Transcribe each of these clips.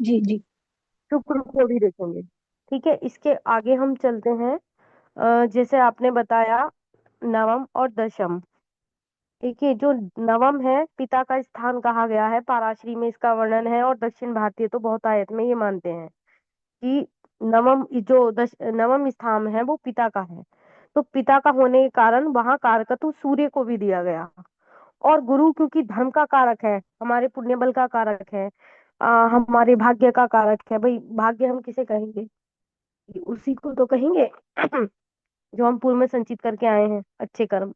जी जी। शुक्र को भी देखेंगे। ठीक है, इसके आगे हम चलते हैं। जैसे आपने बताया नवम और दशम। देखिए, जो नवम है पिता का स्थान कहा गया है, पाराशरी में इसका वर्णन है, और दक्षिण भारतीय तो बहुत आयत में ये मानते हैं कि नवम स्थान है वो पिता का है। तो पिता का होने के कारण वहां कारकत्व सूर्य को भी दिया गया। और गुरु क्योंकि धर्म का कारक है, हमारे पुण्य बल का कारक है, हमारे भाग्य का कारक है। भाई भाग्य हम किसे कहेंगे? उसी को तो कहेंगे जो हम पूर्व में संचित करके आए हैं, अच्छे कर्म।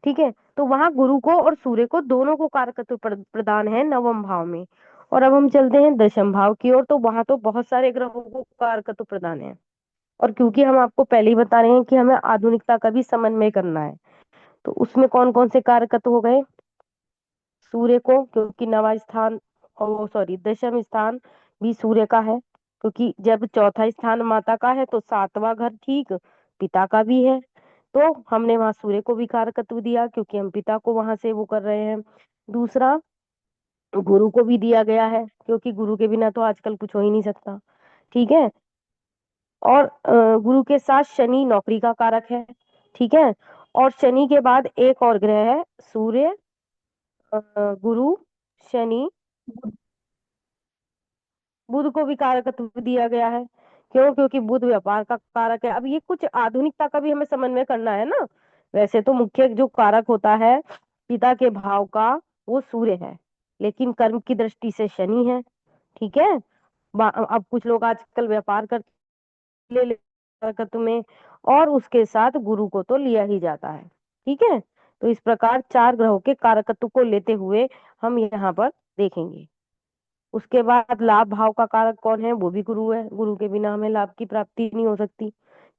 ठीक है, तो वहां गुरु को और सूर्य को दोनों को कारकत्व प्रदान है नवम भाव में। और अब हम चलते हैं दशम भाव की ओर, तो वहां तो बहुत सारे ग्रहों को कारकत्व प्रदान है। और क्योंकि हम आपको पहले ही बता रहे हैं कि हमें आधुनिकता का भी समन्वय करना है, तो उसमें कौन कौन से कारकत्व हो गए? सूर्य को, क्योंकि नवा स्थान, ओ सॉरी दशम स्थान भी सूर्य का है, क्योंकि जब चौथा स्थान माता का है तो सातवां घर ठीक पिता का भी है। तो हमने वहां सूर्य को भी कारकत्व दिया, क्योंकि हम पिता को वहां से वो कर रहे हैं। दूसरा, गुरु को भी दिया गया है, क्योंकि गुरु के बिना तो आजकल कुछ हो ही नहीं सकता। ठीक है। और गुरु के साथ शनि नौकरी का कारक है। ठीक है। और शनि के बाद एक और ग्रह है, सूर्य, गुरु, शनि, बुध को भी कारकत्व दिया गया है। क्यों? क्योंकि बुध व्यापार का कारक है। अब ये कुछ आधुनिकता का भी हमें समन्वय करना है ना। वैसे तो मुख्य जो कारक होता है पिता के भाव का, वो सूर्य है, लेकिन कर्म की दृष्टि से शनि है। ठीक है। अब कुछ लोग आजकल व्यापार करते ले कारकत्व में, और उसके साथ गुरु को तो लिया ही जाता है। ठीक है। तो इस प्रकार चार ग्रहों के कारकत्व को लेते हुए हम यहाँ पर देखेंगे। उसके बाद लाभ भाव का कारक कौन है? वो भी गुरु है, गुरु के बिना हमें लाभ की प्राप्ति नहीं हो सकती।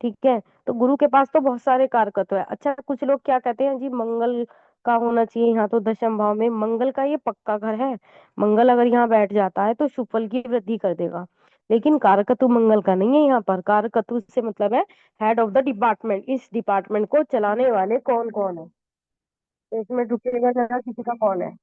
ठीक है। तो गुरु के पास तो बहुत सारे कारकत्व है। अच्छा, कुछ लोग क्या कहते हैं जी, मंगल का होना चाहिए यहाँ, तो दशम भाव में मंगल का ये पक्का घर है, मंगल अगर यहाँ बैठ जाता है तो शुभ फल की वृद्धि कर देगा। लेकिन कारकत्व मंगल का नहीं है यहाँ पर। कारकत्व से मतलब है हेड ऑफ द डिपार्टमेंट, इस डिपार्टमेंट को चलाने वाले कौन कौन है। तो इसमें रुकेगा जरा, किसी का कौन है?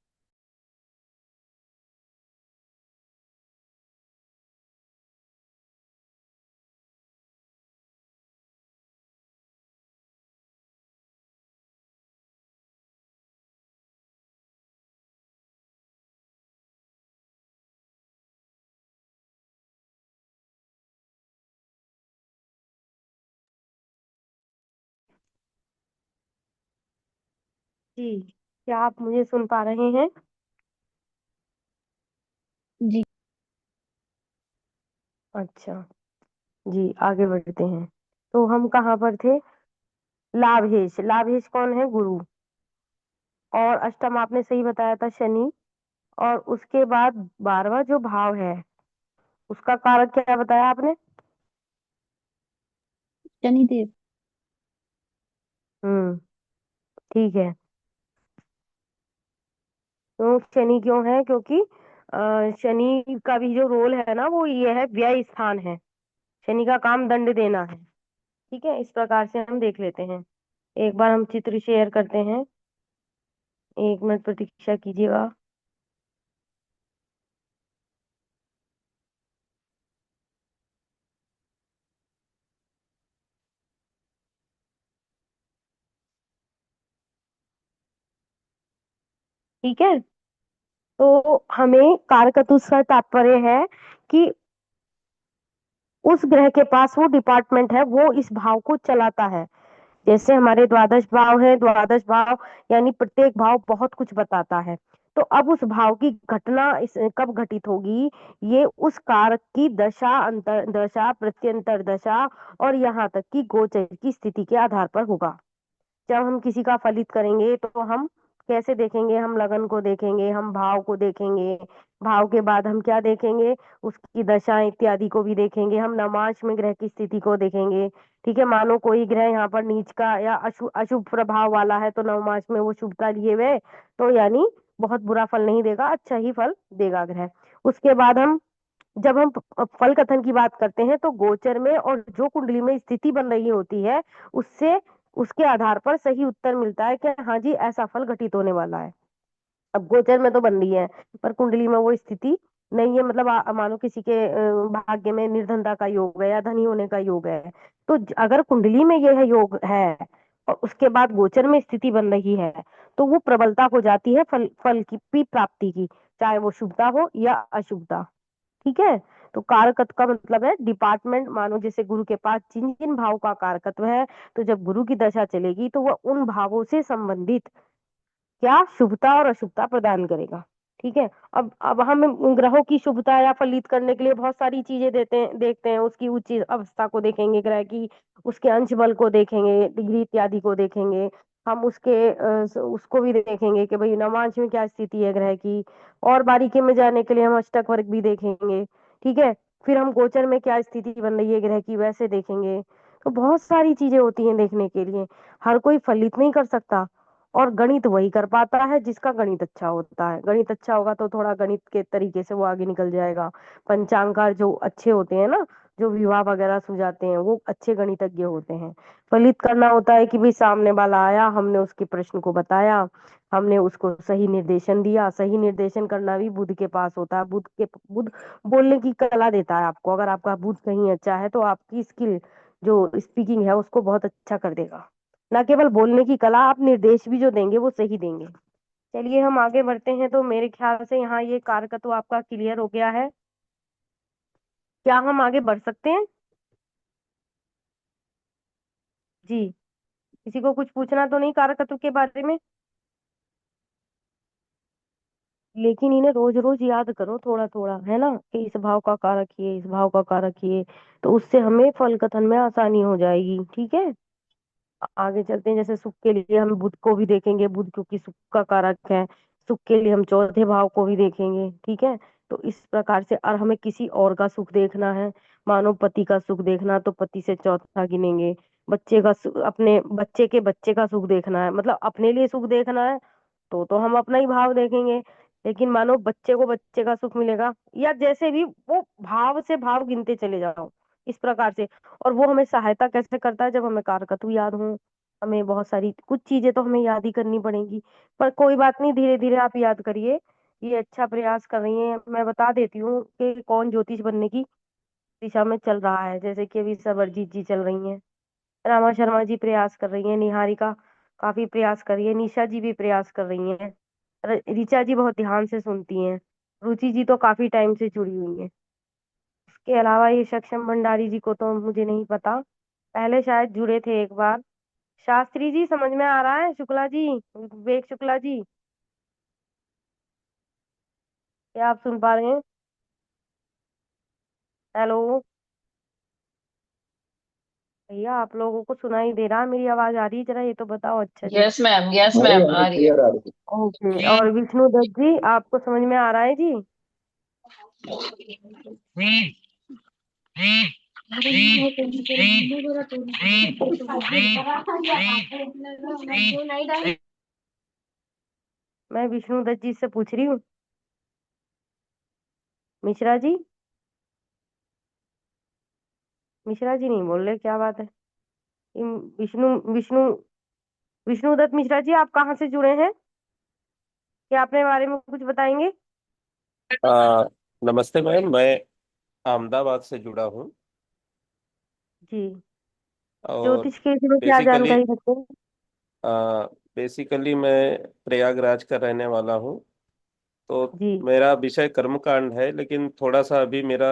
जी, क्या आप मुझे सुन पा रहे हैं? जी। अच्छा, जी आगे बढ़ते हैं। तो हम कहाँ पर थे? लाभेश, लाभेश कौन है? गुरु। और अष्टम आपने सही बताया था, शनि। और उसके बाद 12वां जो भाव है, उसका कारक क्या बताया आपने? शनिदेव। हम्म। ठीक है। तो शनि क्यों है? क्योंकि शनि का भी जो रोल है ना, वो ये है, व्यय स्थान है। शनि का काम दंड देना है। ठीक है, इस प्रकार से हम देख लेते हैं। एक बार हम चित्र शेयर करते हैं, 1 मिनट प्रतीक्षा कीजिएगा। ठीक है। तो हमें कारकतुस का तात्पर्य है कि उस ग्रह के पास वो डिपार्टमेंट है, वो इस भाव को चलाता है। जैसे हमारे द्वादश भाव है, द्वादश भाव यानी प्रत्येक भाव बहुत कुछ बताता है। तो अब उस भाव की घटना कब घटित होगी, ये उस कारक की दशा, अंतर दशा, प्रत्यंतर दशा, और यहाँ तक कि गोचर की स्थिति के आधार पर होगा। जब हम किसी का फलित करेंगे तो हम कैसे देखेंगे? हम लगन को देखेंगे, हम भाव को देखेंगे, भाव के बाद हम क्या देखेंगे? उसकी दशा इत्यादि को भी देखेंगे। हम नवांश में ग्रह की स्थिति को देखेंगे। ठीक है, मानो कोई ग्रह यहाँ पर नीच का या अशुभ अशुभ प्रभाव वाला है, तो नवमांश में वो शुभता लिए हुए, तो यानी बहुत बुरा फल नहीं देगा, अच्छा ही फल देगा ग्रह। उसके बाद हम, जब हम फल कथन की बात करते हैं, तो गोचर में और जो कुंडली में स्थिति बन रही होती है, उससे उसके आधार पर सही उत्तर मिलता है कि हाँ जी ऐसा फल घटित होने वाला है। अब गोचर में तो बन रही है, पर कुंडली में वो स्थिति नहीं है, मतलब मानो किसी के भाग्य में निर्धनता का योग है या धनी होने का योग है, तो अगर कुंडली में यह योग है और उसके बाद गोचर में स्थिति बन रही है, तो वो प्रबलता हो जाती है फल फल की भी प्राप्ति की, चाहे वो शुभता हो या अशुभता। ठीक है। तो कारकत्व का मतलब है डिपार्टमेंट, मानो जैसे गुरु के पास जिन जिन भाव का कारकत्व है, तो जब गुरु की दशा चलेगी तो वह उन भावों से संबंधित क्या शुभता और अशुभता प्रदान करेगा। ठीक है। अब हम ग्रहों की शुभता या फलित करने के लिए बहुत सारी चीजें देते हैं, देखते हैं, उसकी उच्च अवस्था को देखेंगे ग्रह की, उसके अंश बल को देखेंगे, डिग्री इत्यादि को देखेंगे। हम उसको भी देखेंगे कि भाई नवांश में क्या स्थिति है ग्रह की, और बारीकी में जाने के लिए हम अष्टक वर्ग भी देखेंगे। ठीक है। फिर हम गोचर में क्या स्थिति बन रही है ग्रह की वैसे देखेंगे। तो बहुत सारी चीजें होती हैं देखने के लिए, हर कोई फलित नहीं कर सकता। और गणित वही कर पाता है जिसका गणित अच्छा होता है, गणित अच्छा होगा तो थोड़ा गणित के तरीके से वो आगे निकल जाएगा। पंचांगार जो अच्छे होते हैं ना, जो विवाह वगैरह सुलझाते हैं, वो अच्छे गणितज्ञ होते हैं। फलित करना होता है कि भाई सामने वाला आया, हमने उसके प्रश्न को बताया, हमने उसको सही निर्देशन दिया। सही निर्देशन करना भी बुध के पास होता है। बुध बोलने की कला देता है आपको। अगर आपका बुध कहीं अच्छा है तो आपकी स्किल जो स्पीकिंग है उसको बहुत अच्छा कर देगा। ना केवल बोलने की कला, आप निर्देश भी जो देंगे वो सही देंगे। चलिए हम आगे बढ़ते हैं। तो मेरे ख्याल से यहाँ ये कारक तो आपका क्लियर हो गया है। क्या हम आगे बढ़ सकते हैं? जी। किसी को कुछ पूछना तो नहीं कारकत्व के बारे में? लेकिन इन्हें रोज रोज याद करो थोड़ा थोड़ा, है ना, कि इस भाव का कारक ये, इस भाव का कारक ये। तो उससे हमें फल कथन में आसानी हो जाएगी। ठीक है। आगे चलते हैं। जैसे सुख के लिए हम बुध को भी देखेंगे, बुध क्योंकि सुख का कारक है। सुख के लिए हम चौथे भाव को भी देखेंगे। ठीक है। तो इस प्रकार से, और हमें किसी और का सुख देखना है, मानो पति का सुख देखना, तो पति से चौथा गिनेंगे। बच्चे का अपने बच्चे के बच्चे का सुख देखना है, मतलब अपने लिए सुख देखना है, तो हम अपना ही भाव देखेंगे। लेकिन मानो बच्चे को बच्चे का सुख मिलेगा, या जैसे भी, वो भाव से भाव गिनते चले जाओ इस प्रकार से। और वो हमें सहायता कैसे करता है, जब हमें कारकत्व याद हो। हमें बहुत सारी कुछ चीजें तो हमें याद ही करनी पड़ेंगी, पर कोई बात नहीं, धीरे धीरे आप याद करिए। ये अच्छा प्रयास कर रही हैं। मैं बता देती हूँ कि कौन ज्योतिष बनने की दिशा में चल रहा है। जैसे कि अभी सबरजीत जी चल रही हैं, रामा शर्मा जी प्रयास कर रही हैं, निहारिका काफी प्रयास कर रही है, निशा जी भी प्रयास कर रही हैं, ऋचा जी बहुत ध्यान से सुनती हैं, रुचि जी तो काफी टाइम से जुड़ी हुई है। इसके अलावा ये सक्षम भंडारी जी को तो मुझे नहीं पता, पहले शायद जुड़े थे एक बार। शास्त्री जी समझ में आ रहा है? शुक्ला जी, विवेक शुक्ला जी, क्या आप सुन पा रहे हैं? हेलो भैया, आप लोगों को सुनाई दे रहा? मेरी आवाज आ रही है? जरा ये तो बताओ। अच्छा जी। यस आ रही मैम आ आ रही रही है। क्लियर आ रही। ओके। और विष्णु दत्त जी, आपको समझ में आ रहा है जी? मैं विष्णु दत्त जी से पूछ रही हूँ। मिश्रा जी, मिश्रा जी नहीं बोल रहे, क्या बात है? विष्णु विष्णु विष्णु दत्त मिश्रा जी, आप कहाँ से जुड़े हैं? क्या अपने बारे में कुछ बताएंगे? आ, नमस्ते मैम, मैं अहमदाबाद से जुड़ा हूँ। जी। और ज्योतिष के इसमें क्या बेसिकली जानकारी रखते हैं? बेसिकली मैं प्रयागराज का रहने वाला हूँ। तो जी। मेरा विषय कर्मकांड है, लेकिन थोड़ा सा अभी मेरा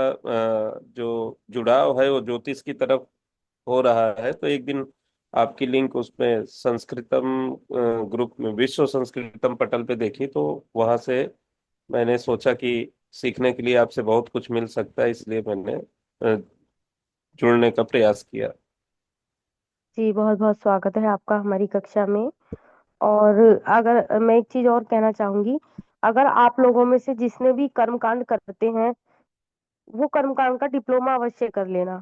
जो जुड़ाव है वो ज्योतिष की तरफ हो रहा है। तो एक दिन आपकी लिंक उसमें संस्कृतम ग्रुप में, विश्व संस्कृतम पटल पे देखी, तो वहां से मैंने सोचा कि सीखने के लिए आपसे बहुत कुछ मिल सकता है, इसलिए मैंने जुड़ने का प्रयास किया। जी, बहुत बहुत स्वागत है आपका हमारी कक्षा में। और अगर मैं एक चीज और कहना चाहूंगी, अगर आप लोगों में से जिसने भी कर्मकांड करते हैं, वो कर्मकांड का डिप्लोमा अवश्य कर लेना।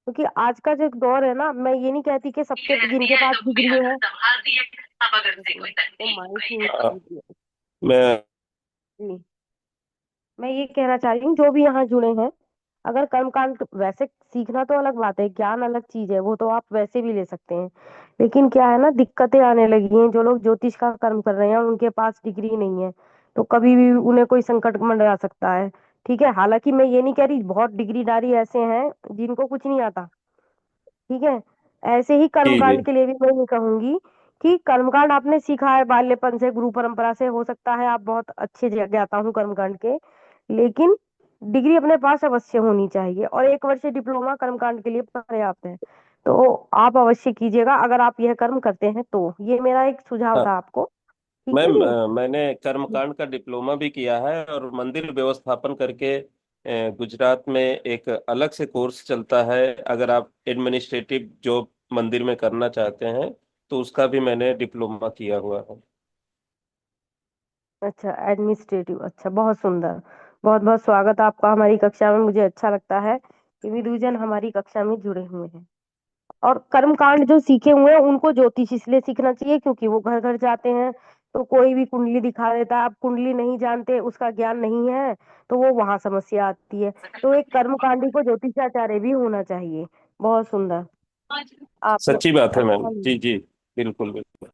क्योंकि आज का जो दौर है ना, मैं ये नहीं कहती कि सबके जिनके पास डिग्री है। तो माइक म्यूट कर अ, दीजिए। मैं जी। मैं ये कहना चाह रही हूँ, जो भी यहाँ जुड़े हैं, अगर कर्मकांड वैसे सीखना तो अलग बात है, ज्ञान अलग चीज है, वो तो आप वैसे भी ले सकते हैं। लेकिन क्या है ना, दिक्कतें आने लगी हैं। जो लोग ज्योतिष का कर्म कर रहे हैं और उनके पास डिग्री नहीं है, तो कभी भी उन्हें कोई संकट मंडरा सकता है। ठीक है, हालांकि मैं ये नहीं कह रही, बहुत डिग्रीदारी ऐसे हैं जिनको कुछ नहीं आता। ठीक है, ऐसे ही जी जी। कर्मकांड के लिए भी मैं ये कहूंगी कि कर्मकांड आपने सीखा है बाल्यपन से, गुरु परंपरा से, हो सकता है आप बहुत अच्छे ज्ञाता हूँ कर्मकांड के, लेकिन डिग्री अपने पास अवश्य होनी चाहिए, और 1 वर्ष डिप्लोमा कर्मकांड के लिए पर्याप्त है। तो आप अवश्य कीजिएगा अगर आप यह कर्म करते हैं तो, ये मेरा एक सुझाव हाँ था आपको। ठीक है मैम, जी। मैंने कर्मकांड का डिप्लोमा भी किया है, और मंदिर व्यवस्थापन करके गुजरात में एक अलग से कोर्स चलता है। अगर आप एडमिनिस्ट्रेटिव जॉब मंदिर में करना चाहते हैं तो उसका भी मैंने डिप्लोमा किया हुआ है। अच्छा, एडमिनिस्ट्रेटिव, अच्छा, बहुत सुंदर। बहुत बहुत स्वागत आपका हमारी कक्षा में। मुझे अच्छा लगता है कि विदुजन हमारी कक्षा में जुड़े हुए हैं। और कर्मकांड जो सीखे हुए हैं उनको ज्योतिष इसलिए सीखना चाहिए क्योंकि वो घर घर जाते हैं, तो कोई भी कुंडली दिखा देता है। आप कुंडली नहीं जानते, उसका ज्ञान नहीं है, तो वो वहां समस्या आती है। तो एक कर्मकांडी को ज्योतिषाचार्य भी होना चाहिए। बहुत सुंदर। आपने सच्ची बात है मैम, अच्छा जी लिया। जी, बिल्कुल बिल्कुल।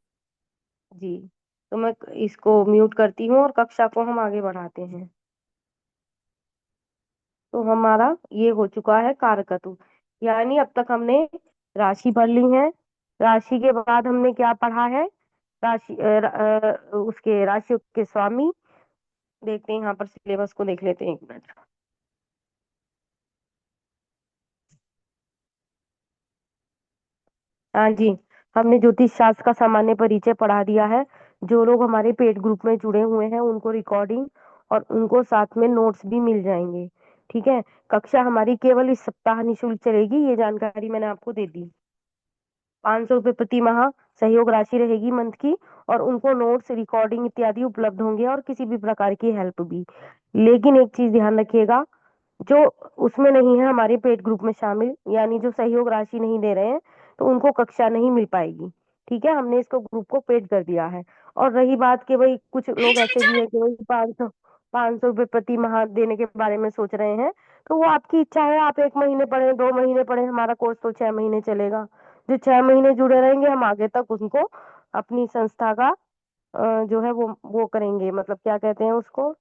जी। तो मैं इसको म्यूट करती हूँ और कक्षा को हम आगे बढ़ाते हैं। तो हमारा ये हो चुका है कारकत्व, यानी अब तक हमने राशि पढ़ ली है। राशि के बाद हमने क्या पढ़ा है? राशि उसके राशियों के स्वामी। देखते हैं, यहाँ पर सिलेबस को देख लेते हैं, 1 मिनट। हाँ जी, हमने ज्योतिष शास्त्र का सामान्य परिचय पढ़ा दिया है। जो लोग हमारे पेड ग्रुप में जुड़े हुए हैं उनको रिकॉर्डिंग और उनको साथ में नोट्स भी मिल जाएंगे। ठीक है, कक्षा हमारी केवल इस सप्ताह निशुल्क चलेगी, ये जानकारी मैंने आपको दे दी। 500 रुपये प्रति माह सहयोग राशि रहेगी मंथ की, और उनको नोट्स, रिकॉर्डिंग इत्यादि उपलब्ध होंगे, और किसी भी प्रकार की हेल्प भी। लेकिन एक चीज ध्यान रखिएगा, जो उसमें नहीं है, हमारे पेड ग्रुप में शामिल, यानी जो सहयोग राशि नहीं दे रहे हैं, तो उनको कक्षा नहीं मिल पाएगी। ठीक है, हमने इसको ग्रुप को पेड कर दिया है। और रही बात कि भाई कुछ लोग ऐसे भी है कि भाई 500 रुपये प्रति माह देने के बारे में सोच रहे हैं, तो वो आपकी इच्छा है। आप 1 महीने पढ़े, 2 महीने पढ़े, हमारा कोर्स तो 6 महीने चलेगा। जो 6 महीने जुड़े रहेंगे, हम आगे तक उनको अपनी संस्था का जो है वो करेंगे, मतलब क्या कहते हैं उसको,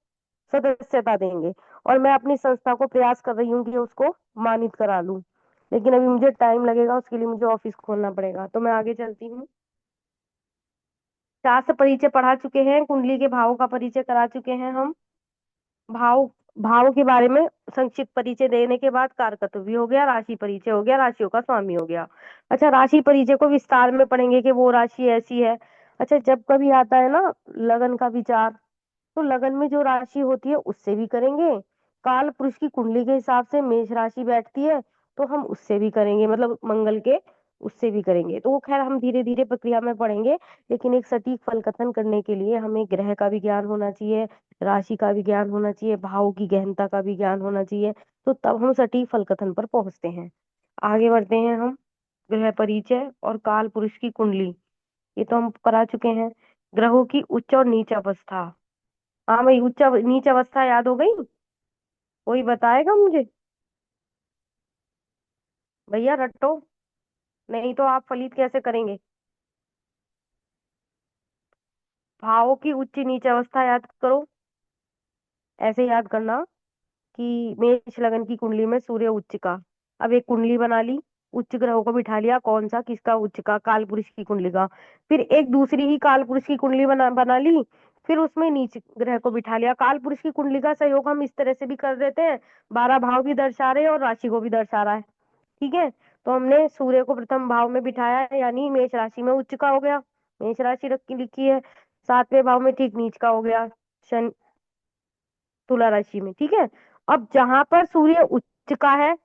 सदस्यता देंगे। और मैं अपनी संस्था को प्रयास कर रही हूँ कि उसको मानित करा लूं, लेकिन अभी मुझे टाइम लगेगा, उसके लिए मुझे ऑफिस खोलना पड़ेगा। तो मैं आगे चलती हूँ। शास्त्र परिचय पढ़ा चुके हैं, कुंडली के भावों का परिचय करा चुके हैं हम। भाव भाव के बारे में संक्षिप्त परिचय देने के बाद कारकत्व भी हो गया, राशि परिचय हो गया, राशियों का स्वामी हो गया। अच्छा, राशि परिचय को विस्तार में पढ़ेंगे कि वो राशि ऐसी है। अच्छा, जब कभी आता है ना लगन का विचार, तो लगन में जो राशि होती है उससे भी करेंगे। काल पुरुष की कुंडली के हिसाब से मेष राशि बैठती है, तो हम उससे भी करेंगे, मतलब मंगल के उससे भी करेंगे। तो वो खैर हम धीरे धीरे प्रक्रिया में पढ़ेंगे, लेकिन एक सटीक फल कथन करने के लिए हमें ग्रह का भी ज्ञान होना चाहिए, राशि का भी ज्ञान होना चाहिए, भाव की गहनता का भी ज्ञान होना चाहिए। तो तब हम सटीक फल कथन पर पहुंचते हैं। आगे बढ़ते हैं हम। ग्रह परिचय और काल पुरुष की कुंडली, ये तो हम करा चुके हैं। ग्रहों की उच्च और नीच अवस्था। हाँ भाई, उच्च नीच अवस्था याद हो गई? कोई बताएगा मुझे? भैया रट्टो, नहीं तो आप फलित कैसे करेंगे? भावों की उच्च नीच अवस्था याद करो। ऐसे याद करना कि मेष लगन की कुंडली में सूर्य उच्च का। अब एक कुंडली बना ली, उच्च ग्रहों को बिठा लिया, कौन सा, किसका? उच्च का, काल पुरुष की कुंडली का। फिर एक दूसरी ही काल पुरुष की कुंडली बना बना ली, फिर उसमें नीच ग्रह को बिठा लिया। काल पुरुष की कुंडली का सहयोग हम इस तरह से भी कर देते हैं, 12 भाव भी दर्शा रहे हैं और राशि को भी दर्शा रहा है। ठीक है, तो हमने सूर्य को प्रथम भाव में बिठाया है, यानी मेष राशि में उच्च का हो गया, मेष राशि रखी लिखी है। 7वें भाव में ठीक नीच का हो गया, शन तुला राशि में। ठीक है, अब जहां पर सूर्य उच्च का है,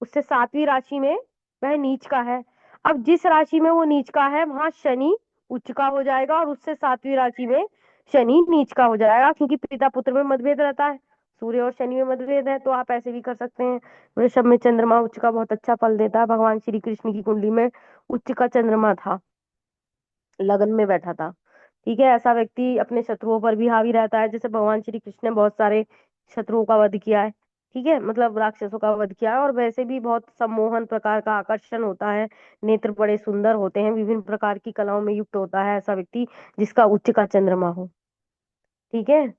उससे 7वीं राशि में वह नीच का है। अब जिस राशि में वो नीच का है वहां शनि उच्च का हो जाएगा, और उससे 7वीं राशि में शनि नीच का हो जाएगा, क्योंकि पिता पुत्र में मतभेद रहता है, सूर्य और शनि में मतभेद है। तो आप ऐसे भी कर सकते हैं। वृषभ में चंद्रमा उच्च का बहुत अच्छा फल देता है। भगवान श्री कृष्ण की कुंडली में उच्च का चंद्रमा था, लगन में बैठा था। ठीक है, ऐसा व्यक्ति अपने शत्रुओं पर भी हावी रहता है, जैसे भगवान श्री कृष्ण ने बहुत सारे शत्रुओं का वध किया है। ठीक है, मतलब राक्षसों का वध किया है। और वैसे भी बहुत सम्मोहन प्रकार का आकर्षण होता है, नेत्र बड़े सुंदर होते हैं, विभिन्न प्रकार की कलाओं में युक्त होता है ऐसा व्यक्ति जिसका उच्च का चंद्रमा हो। ठीक है,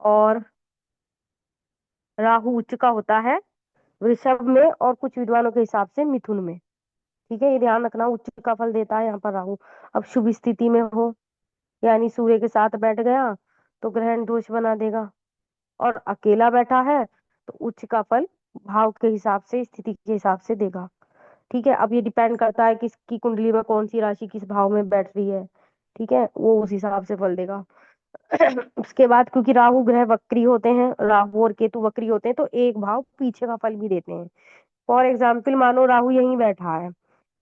और राहु उच्च का होता है वृषभ में और कुछ विद्वानों के हिसाब से मिथुन में। ठीक है, ये ध्यान रखना, उच्च का फल देता है यहाँ पर राहु। अब शुभ स्थिति में हो, यानी सूर्य के साथ बैठ गया तो ग्रहण दोष बना देगा, और अकेला बैठा है तो उच्च का फल भाव के हिसाब से, स्थिति के हिसाब से देगा। ठीक है, अब ये डिपेंड करता है किसकी कुंडली में कौन सी राशि किस भाव में बैठ रही है। ठीक है, वो उस हिसाब से फल देगा। उसके बाद क्योंकि राहु ग्रह वक्री होते हैं, राहु और केतु वक्री होते हैं, तो एक भाव पीछे का फल भी देते हैं। फॉर एग्जाम्पल मानो राहु यहीं बैठा है,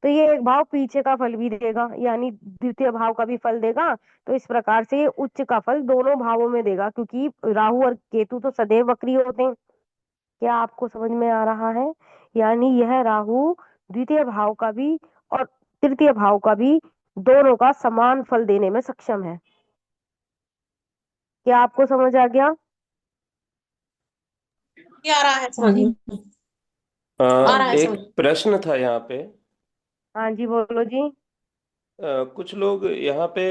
तो ये एक भाव पीछे का फल भी देगा, यानी द्वितीय भाव का भी फल देगा। तो इस प्रकार से ये उच्च का फल दोनों भावों में देगा, क्योंकि राहु और केतु तो सदैव वक्री होते हैं। क्या आपको समझ में आ रहा है? यानी यह राहु द्वितीय भाव का भी और तृतीय भाव का भी दोनों का समान फल देने में सक्षम है। क्या आपको समझ आ गया? ये आ रहा है समझ जी। में। आ रहा है समझ। एक प्रश्न था यहाँ पे। हाँ जी, बोलो जी। कुछ लोग यहाँ पे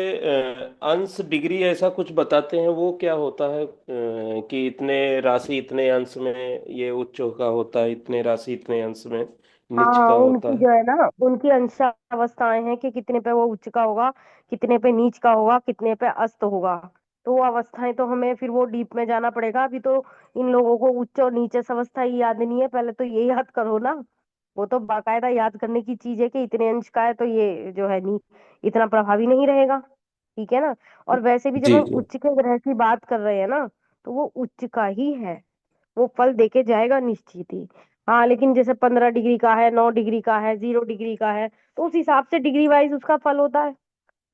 अंश डिग्री ऐसा कुछ बताते हैं, वो क्या होता है? कि इतने राशि इतने अंश में ये उच्च का होता है, इतने राशि इतने अंश में नीच हाँ, का होता उनकी है। जो है ना, उनकी अंशावस्थाएं हैं कि कितने पे वो उच्च का होगा, कितने पे नीच का होगा, कितने पे अस्त होगा। तो वो अवस्थाएं तो हमें फिर वो डीप में जाना पड़ेगा। अभी तो इन लोगों को उच्च और नीच अवस्था ही याद नहीं है, पहले तो ये याद करो ना। वो तो बाकायदा याद करने की चीज है कि इतने अंश का है तो ये जो है नी इतना प्रभावी नहीं रहेगा। ठीक है ना? और वैसे भी जब जी हम जी। उच्च के ग्रह की बात कर रहे हैं ना, तो वो उच्च का ही है, वो फल देके जाएगा निश्चित ही। हाँ, लेकिन जैसे 15 डिग्री का है, 9 डिग्री का है, 0 डिग्री का है, तो उस हिसाब से डिग्री वाइज उसका फल होता है।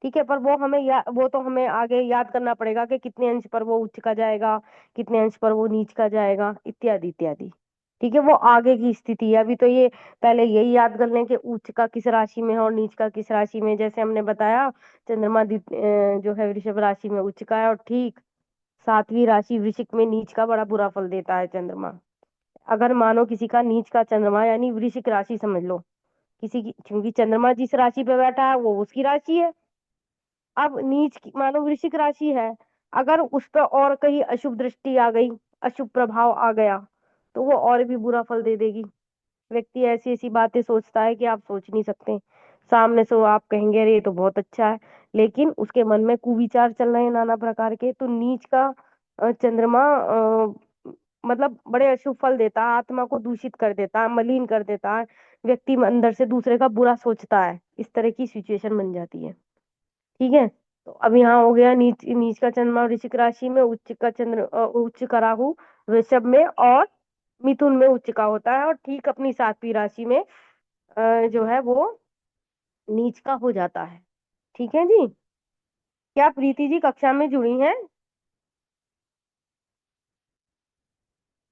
ठीक है, पर वो हमें वो तो हमें आगे याद करना पड़ेगा कि कितने अंश पर वो उच्च का जाएगा, कितने अंश पर वो नीच का जाएगा, इत्यादि इत्यादि। ठीक है, वो आगे की स्थिति है। अभी तो ये पहले यही याद कर लें कि उच्च का किस राशि में है और नीच का किस राशि में है। जैसे हमने बताया, चंद्रमा जो है वृषभ राशि में उच्च का है, और ठीक सातवीं राशि वृश्चिक में नीच का बड़ा बुरा फल देता है चंद्रमा। अगर मानो किसी का नीच का चंद्रमा, यानी वृश्चिक राशि समझ लो किसी की, क्योंकि चंद्रमा जिस राशि पे बैठा है वो उसकी राशि है। अब नीच की मानो वृश्चिक राशि है, अगर उस पर और कहीं अशुभ दृष्टि आ गई, अशुभ प्रभाव आ गया, तो वो और भी बुरा फल दे देगी। व्यक्ति ऐसी ऐसी बातें सोचता है कि आप सोच नहीं सकते। सामने से वो आप कहेंगे अरे ये तो बहुत अच्छा है, लेकिन उसके मन में कुविचार चल रहे हैं नाना प्रकार के। तो नीच का चंद्रमा मतलब बड़े अशुभ फल देता है, आत्मा को दूषित कर देता है, मलिन कर देता है। व्यक्ति अंदर से दूसरे का बुरा सोचता है, इस तरह की सिचुएशन बन जाती है। ठीक है, तो अब यहाँ हो गया नीच नीच का चंद्रमा वृश्चिक राशि में, उच्च का राहु वृषभ में और मिथुन में उच्च का होता है, और ठीक अपनी सातवीं राशि में जो है वो नीच का हो जाता है। ठीक है जी। क्या प्रीति जी कक्षा में जुड़ी हैं?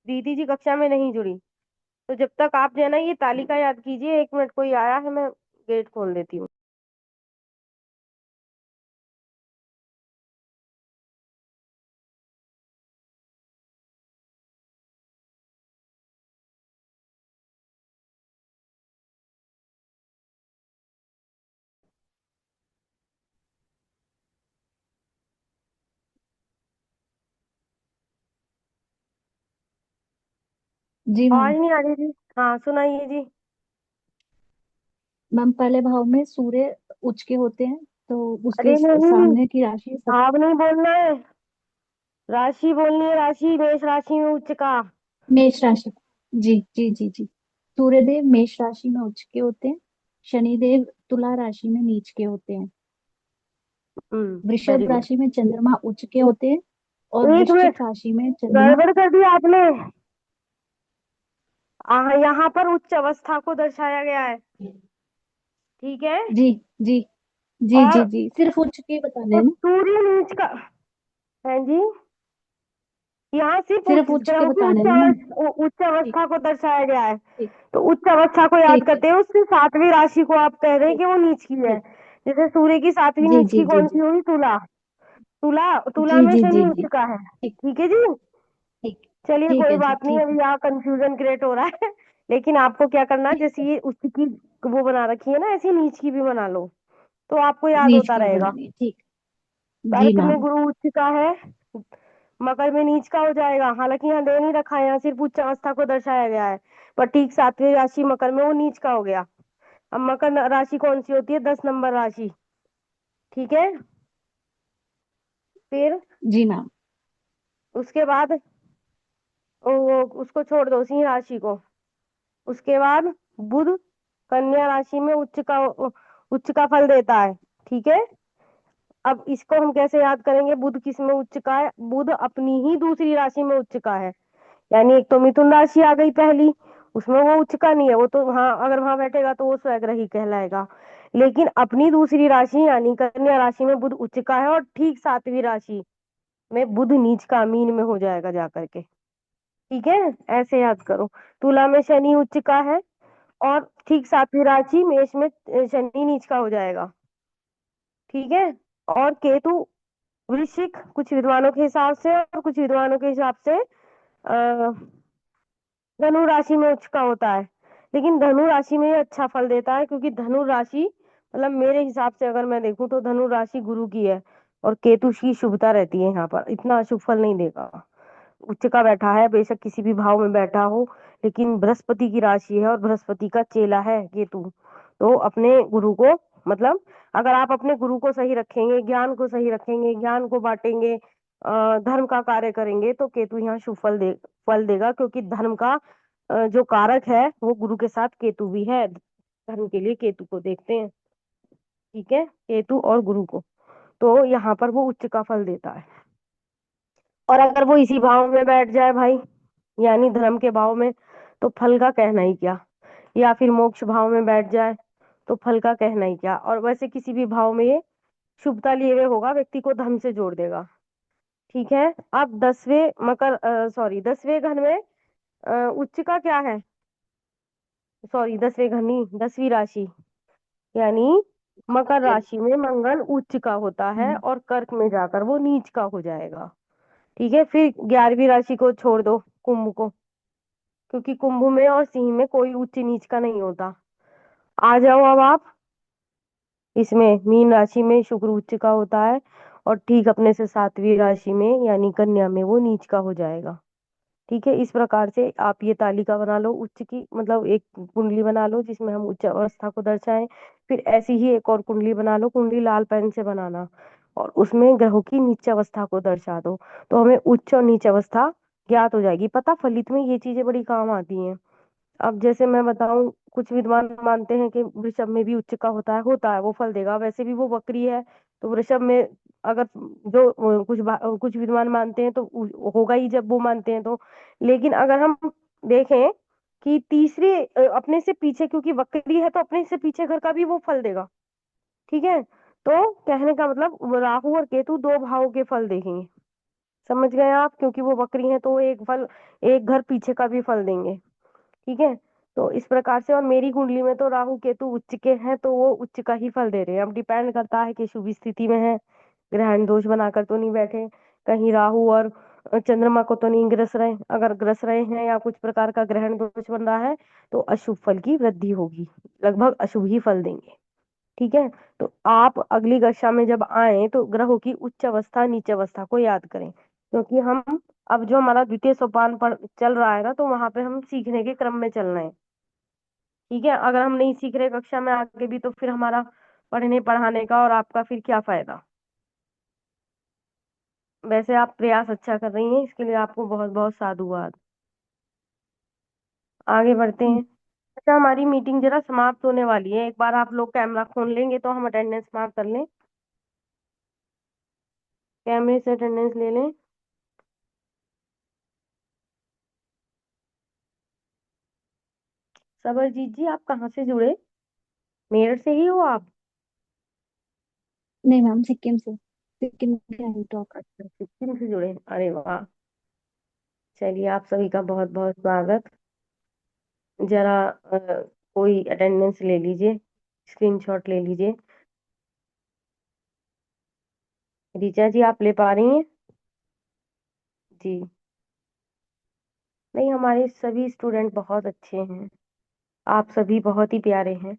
प्रीति जी कक्षा में नहीं जुड़ी, तो जब तक आप जो है ना ये तालिका याद कीजिए। 1 मिनट, कोई आया है, मैं गेट खोल देती हूँ। जी मैम। आवाज नहीं आ रही जी? हाँ, सुनाइए जी। मैम पहले भाव में सूर्य उच्च के होते हैं, तो उसके अरे नहीं, सामने की राशि सब। भाव नहीं बोलना है, राशि बोलनी है, राशि मेष राशि में उच्च का। मेष राशि। जी जी जी जी। सूर्यदेव मेष राशि में उच्च के होते हैं। शनिदेव तुला राशि में नीच के होते हैं। वेरी वृषभ गुड। राशि में चंद्रमा उच्च के होते हैं। और 1 मिनट, वृश्चिक राशि में चंद्रमा। गड़बड़ कर दी आपने। यहाँ पर उच्च अवस्था को दर्शाया गया है। ठीक है, जी जी जी जी और जी, सिर्फ उच्च के बताने तो हैं ना। सूर्य नीच का है जी। यहाँ सिर्फ सिर्फ उच्च के ग्रहों की बताने हैं ना मैम। उच्च ठीक। अवस्था को दर्शाया गया है। ठीक। तो उच्च अवस्था को याद ठीक है। करते हैं, उसकी सातवीं राशि को आप कह रहे हैं ठीक। कि वो नीच की है। ठीक। जैसे सूर्य की सातवीं जी नीच जी की जी कौन सी जी होगी? तुला। तुला तुला जी में जी शनि जी उच्च जी। का है। ठीक। ठीक है जी। ठीक। चलिए, ठीक कोई है जी। बात नहीं, ठीक है। अभी यहाँ कंफ्यूजन क्रिएट हो रहा है। लेकिन आपको क्या करना है, ठीक जैसे है। ये उसी की वो बना रखी है ना, ऐसी नीच की भी बना लो, तो आपको याद नीच होता की भी रहेगा। बनानी है, ठीक। जी अर्क में मैम। गुरु उच्च का है, मकर में नीच का हो जाएगा। हालांकि यहाँ दे नहीं रखा है, यहाँ सिर्फ उच्च अवस्था को दर्शाया गया है, पर ठीक 7वीं राशि मकर में वो नीच का हो गया। अब मकर राशि कौन सी होती है? 10 नंबर राशि। ठीक है। फिर जी मैम। उसके बाद उसको छोड़ दो, सिंह राशि को। उसके बाद बुध कन्या राशि में उच्च का फल देता है। ठीक है। अब इसको हम कैसे याद करेंगे? बुध किस में उच्च का है? बुध अपनी ही दूसरी राशि में उच्च का है। यानी एक तो मिथुन राशि आ गई पहली, उसमें वो उच्च का नहीं है, वो तो हाँ अगर वहां बैठेगा तो वो स्वग्रही कहलाएगा। लेकिन अपनी दूसरी राशि यानी कन्या राशि में बुध उच्च का है, और ठीक 7वीं राशि में बुध नीच का मीन में हो जाएगा जाकर के। ठीक है, ऐसे याद करो। तुला में शनि उच्च का है, और ठीक 7वीं राशि मेष में शनि नीच का हो जाएगा। ठीक है। और केतु वृश्चिक कुछ विद्वानों के हिसाब से, और कुछ विद्वानों के हिसाब से धनु राशि में उच्च का होता है। लेकिन धनु राशि में ये अच्छा फल देता है, क्योंकि धनु राशि मतलब मेरे हिसाब से अगर मैं देखूं तो धनु राशि गुरु की है, और केतु की शुभता रहती है यहाँ पर, इतना अशुभ फल नहीं देगा। उच्च का बैठा है, बेशक किसी भी भाव में बैठा हो, लेकिन बृहस्पति की राशि है और बृहस्पति का चेला है केतु। तो अपने गुरु को मतलब अगर आप अपने गुरु को सही रखेंगे, ज्ञान को सही रखेंगे, ज्ञान को बांटेंगे, धर्म का कार्य करेंगे, तो केतु यहाँ शुभ फल देगा, क्योंकि धर्म का जो कारक है वो गुरु के साथ केतु भी है। धर्म के लिए केतु को देखते हैं। ठीक है, केतु और गुरु को। तो यहाँ पर वो उच्च का फल देता है। और अगर वो इसी भाव में बैठ जाए भाई, यानी धर्म के भाव में, तो फल का कहना ही क्या। या फिर मोक्ष भाव में बैठ जाए तो फल का कहना ही क्या। और वैसे किसी भी भाव में ये शुभता लिए हुए होगा, व्यक्ति को धर्म से जोड़ देगा। ठीक है। अब 10वें घर में उच्च का क्या है? सॉरी, 10वें घर नहीं, 10वीं राशि यानी मकर राशि में मंगल उच्च का होता है, और कर्क में जाकर वो नीच का हो जाएगा। ठीक है। फिर 11वीं राशि को छोड़ दो, कुंभ को, क्योंकि कुंभ में और सिंह में कोई उच्च नीच का नहीं होता। आ जाओ अब आप इसमें, मीन राशि में शुक्र उच्च का होता है, और ठीक अपने से 7वीं राशि में यानी कन्या में वो नीच का हो जाएगा। ठीक है। इस प्रकार से आप ये तालिका बना लो उच्च की, मतलब एक कुंडली बना लो जिसमें हम उच्च अवस्था को दर्शाएं। फिर ऐसी ही एक और कुंडली बना लो, कुंडली लाल पेन से बनाना, और उसमें ग्रहों की नीच अवस्था को दर्शा दो, तो हमें उच्च और नीच अवस्था ज्ञात हो जाएगी। पता फलित में ये चीजें बड़ी काम आती हैं। अब जैसे मैं बताऊं, कुछ विद्वान मानते हैं कि वृषभ में भी उच्च का होता है वो फल देगा। वैसे भी वो वक्री है, तो वृषभ में अगर जो कुछ विद्वान मानते हैं तो होगा ही, जब वो मानते हैं तो। लेकिन अगर हम देखें कि तीसरे अपने से पीछे, क्योंकि वक्री है तो अपने से पीछे घर का भी वो फल देगा। ठीक है। तो कहने का मतलब राहु और केतु दो भावों के फल देंगे। समझ गए आप? क्योंकि वो वक्री है तो वो एक घर पीछे का भी फल देंगे। ठीक है। तो इस प्रकार से, और मेरी कुंडली में तो राहु केतु उच्च के हैं, तो वो उच्च का ही फल दे रहे हैं। अब डिपेंड करता है कि शुभ स्थिति में है, ग्रहण दोष बनाकर तो नहीं बैठे, कहीं राहु और चंद्रमा को तो नहीं ग्रस रहे। अगर ग्रस रहे हैं या कुछ प्रकार का ग्रहण दोष बन रहा है, तो अशुभ फल की वृद्धि होगी, लगभग अशुभ ही फल देंगे। ठीक है। तो आप अगली कक्षा में जब आए तो ग्रहों की उच्च अवस्था नीच अवस्था को याद करें, क्योंकि हम अब जो हमारा द्वितीय सोपान पर चल रहा है ना, तो वहां पे हम सीखने के क्रम में चल रहे हैं। ठीक है। अगर हम नहीं सीख रहे कक्षा में आगे भी, तो फिर हमारा पढ़ने पढ़ाने का और आपका फिर क्या फायदा। वैसे आप प्रयास अच्छा कर रही हैं, इसके लिए आपको बहुत बहुत साधुवाद। आगे बढ़ते हैं। अच्छा, हमारी मीटिंग जरा समाप्त होने वाली है। एक बार आप लोग कैमरा खोल लेंगे तो हम अटेंडेंस मार्क कर लें। कैमरे से अटेंडेंस ले लें। सबरजीत जी, आप कहाँ से जुड़े? मेरठ से ही हो आप? नहीं मैम, सिक्किम से, सिक्किम गैंगटॉक। अच्छा, सिक्किम से जुड़े, अरे वाह। चलिए, आप सभी का बहुत बहुत स्वागत। जरा कोई अटेंडेंस ले लीजिए, स्क्रीनशॉट ले लीजिए। ऋचा जी, आप ले पा रही हैं? जी। नहीं, हमारे सभी स्टूडेंट बहुत अच्छे हैं। आप सभी बहुत ही प्यारे हैं,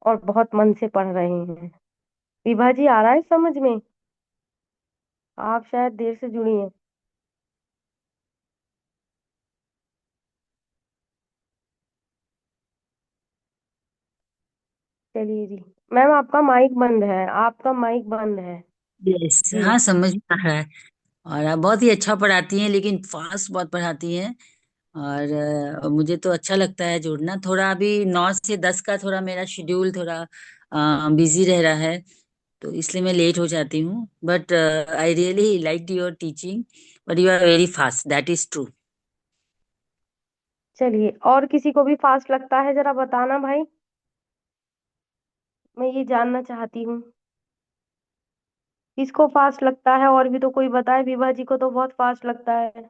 और बहुत मन से पढ़ रहे हैं। विभा जी, आ रहा है समझ में? आप शायद देर से जुड़ी हैं। चलिए जी। मैम आपका माइक बंद है, आपका माइक बंद है। यस, जी। हाँ समझ में आ रहा है। और आप बहुत ही अच्छा पढ़ाती हैं, लेकिन फास्ट बहुत पढ़ाती हैं। और मुझे तो अच्छा लगता है जुड़ना। थोड़ा अभी 9 से 10 का थोड़ा मेरा शेड्यूल थोड़ा बिजी रह रहा है, तो इसलिए मैं लेट हो जाती हूँ। But I really like your teaching, but you are very fast, that is true. चलिए, और किसी को भी फास्ट लगता है जरा बताना भाई, मैं ये जानना चाहती हूँ। किसको फास्ट लगता है, और भी तो कोई बताए। विभा जी को तो बहुत फास्ट लगता है।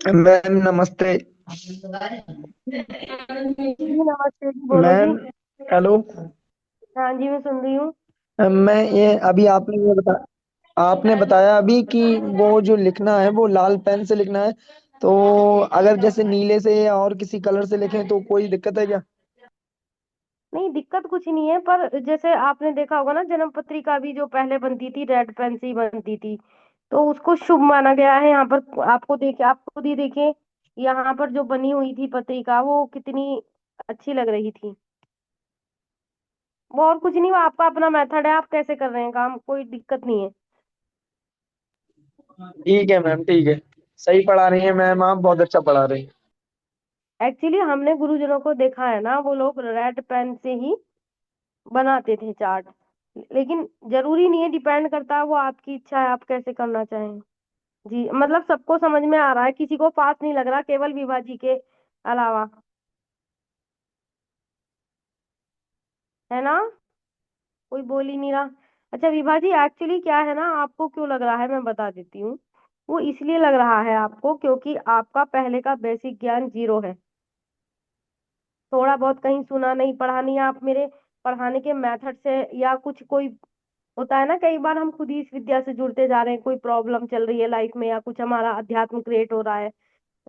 मैम नमस्ते। जी नमस्ते जी, बोलो जी। Ma'am hello. हाँ जी, मैं सुन रही हूँ। मैं ये अभी आपने बताया अभी कि वो जो लिखना है वो लाल पेन से लिखना है, तो अगर जैसे नीले से या और किसी कलर से लिखें तो कोई दिक्कत है क्या? नहीं, दिक्कत कुछ नहीं है, पर जैसे आपने देखा होगा ना, जन्म पत्रिका भी जो पहले बनती थी रेड पेन से ही बनती थी, तो उसको शुभ माना गया है। यहाँ पर आपको देखे, आप खुद ही देखें, यहाँ पर जो बनी हुई थी पत्रिका वो कितनी अच्छी लग रही थी। वो और कुछ नहीं, वो आपका अपना मेथड है, आप कैसे कर रहे हैं काम, कोई दिक्कत नहीं है। ठीक है मैम, ठीक है। सही पढ़ा रही हैं मैम, आप बहुत अच्छा पढ़ा रही हैं। एक्चुअली हमने गुरुजनों को देखा है ना, वो लोग रेड पेन से ही बनाते थे चार्ट। लेकिन जरूरी नहीं है, डिपेंड करता है, वो आपकी इच्छा है, आप कैसे करना चाहें। जी, मतलब सबको समझ में आ रहा है, किसी को पास नहीं लग रहा, केवल विभा जी के अलावा, है ना? कोई बोल ही नहीं रहा। अच्छा विभा जी, एक्चुअली क्या है ना, आपको क्यों लग रहा है मैं बता देती हूँ। वो इसलिए लग रहा है आपको क्योंकि आपका पहले का बेसिक ज्ञान जीरो है। थोड़ा बहुत कहीं सुना नहीं, पढ़ा नहीं, आप मेरे पढ़ाने के मेथड से या कुछ कोई होता है ना, कई बार हम खुद ही इस विद्या से जुड़ते जा रहे हैं, कोई प्रॉब्लम चल रही है लाइफ में, या कुछ हमारा अध्यात्म क्रिएट हो रहा है,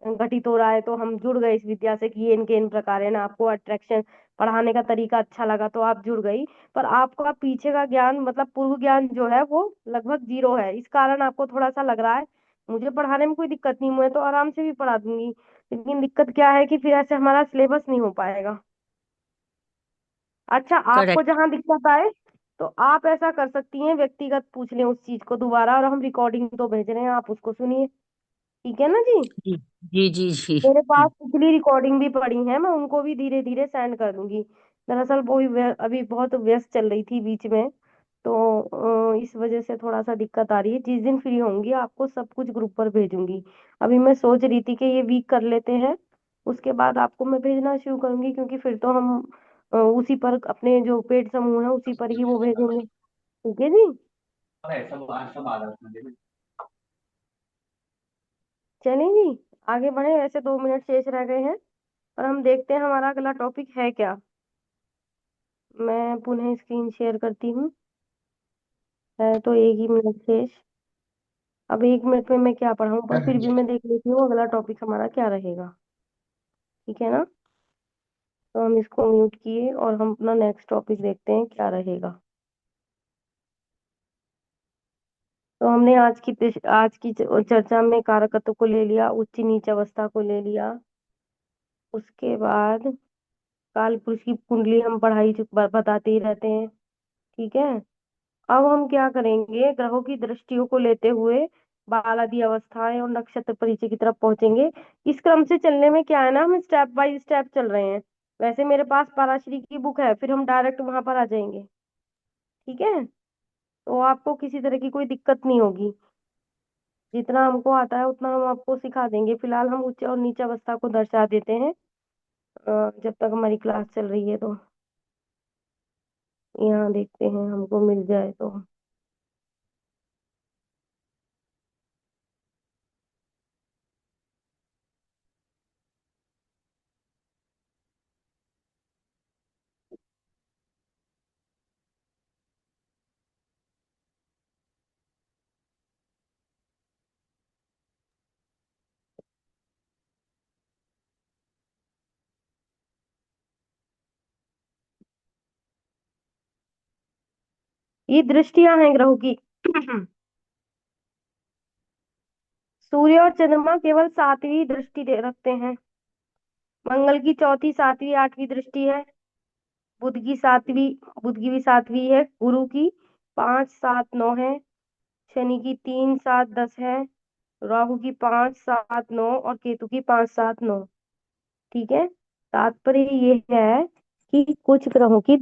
घटित हो रहा है, तो हम जुड़ गए इस विद्या से कि ये इनके इन प्रकार है ना, आपको अट्रैक्शन, पढ़ाने का तरीका अच्छा लगा तो आप जुड़ गई। पर आपका पीछे का ज्ञान, मतलब पूर्व ज्ञान जो है वो लगभग जीरो है, इस कारण आपको थोड़ा सा लग रहा है मुझे पढ़ाने में कोई दिक्कत नहीं, मैं तो आराम से भी पढ़ा दूंगी। लेकिन दिक्कत क्या है कि फिर ऐसे हमारा सिलेबस नहीं हो पाएगा। अच्छा, आपको करेक्ट। जहाँ दिक्कत आए तो आप ऐसा कर सकती हैं, व्यक्तिगत पूछ लें उस चीज को दोबारा, और हम रिकॉर्डिंग तो भेज रहे हैं, आप उसको सुनिए। ठीक है ना जी? जी जी जी जी। मेरे पास पिछली रिकॉर्डिंग भी पड़ी है, मैं उनको भी धीरे धीरे सेंड कर दूंगी। दरअसल वो अभी बहुत व्यस्त चल रही थी बीच में, तो इस वजह से थोड़ा सा दिक्कत आ रही है। जिस दिन फ्री होंगी आपको सब कुछ ग्रुप पर भेजूंगी। अभी मैं सोच रही थी कि ये वीक कर लेते हैं, उसके बाद आपको मैं भेजना शुरू करूंगी, क्योंकि फिर तो हम उसी पर अपने जो पेड समूह है उसी पर ही वो भेजेंगे। ठीक है जी। चलें जी, आगे बढ़े। ऐसे 2 मिनट शेष रह गए हैं, और हम देखते हैं हमारा अगला टॉपिक है क्या। मैं पुनः स्क्रीन शेयर करती हूँ। है तो 1 ही मिनट शेष। अब 1 मिनट में मैं क्या पढ़ाऊँ, पर फिर भी मैं देख लेती हूँ अगला टॉपिक हमारा क्या रहेगा। ठीक है ना? तो हम इसको म्यूट किए और हम अपना नेक्स्ट टॉपिक देखते हैं क्या रहेगा। तो हमने आज की चर्चा में कारकत्व को ले लिया, उच्च नीच अवस्था को ले लिया। उसके बाद काल पुरुष की कुंडली हम बताते ही रहते हैं। ठीक है। अब हम क्या करेंगे, ग्रहों की दृष्टियों को लेते हुए बाल आदि अवस्थाएं और नक्षत्र परिचय की तरफ पहुंचेंगे। इस क्रम से चलने में क्या है ना, हम स्टेप बाय स्टेप चल रहे हैं। वैसे मेरे पास पराशरी की बुक है, फिर हम डायरेक्ट वहां पर आ जाएंगे। ठीक है, तो आपको किसी तरह की कोई दिक्कत नहीं होगी। जितना हमको आता है उतना हम आपको सिखा देंगे। फिलहाल हम उच्च और नीच अवस्था को दर्शा देते हैं, जब तक हमारी क्लास चल रही है। तो यहाँ देखते हैं हमको मिल जाए तो। ये दृष्टियां हैं ग्रहों की। सूर्य और चंद्रमा केवल 7वीं दृष्टि दे रखते हैं। मंगल की चौथी, 7वीं, 8वीं दृष्टि है। बुध की सातवीं, बुध की भी सातवीं है, गुरु की 5 7 9 है, शनि की 3 7 10 है, राहु की 5 7 9 और केतु की 5 7 9। ठीक है, तात्पर्य ये है कि कुछ ग्रहों की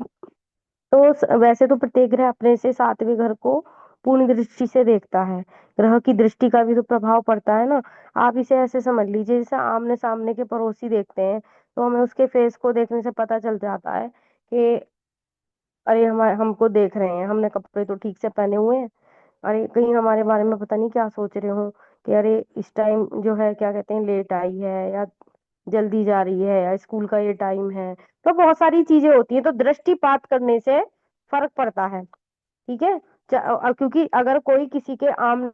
तो वैसे तो प्रत्येक ग्रह अपने से 7वें घर को पूर्ण दृष्टि से देखता है, ग्रह की दृष्टि का भी तो प्रभाव पड़ता है ना। आप इसे ऐसे समझ लीजिए जैसे आमने सामने के पड़ोसी देखते हैं, तो हमें उसके फेस को देखने से पता चल जाता है कि अरे हमारे हमको देख रहे हैं, हमने कपड़े तो ठीक से पहने हुए हैं, अरे कहीं हमारे बारे में पता नहीं क्या सोच रहे हो कि अरे इस टाइम जो है क्या कहते हैं लेट आई है, या जल्दी जा रही है, या स्कूल का ये टाइम है। तो बहुत सारी चीजें होती हैं, तो दृष्टिपात करने से फर्क पड़ता है। ठीक है, क्योंकि अगर कोई किसी के आम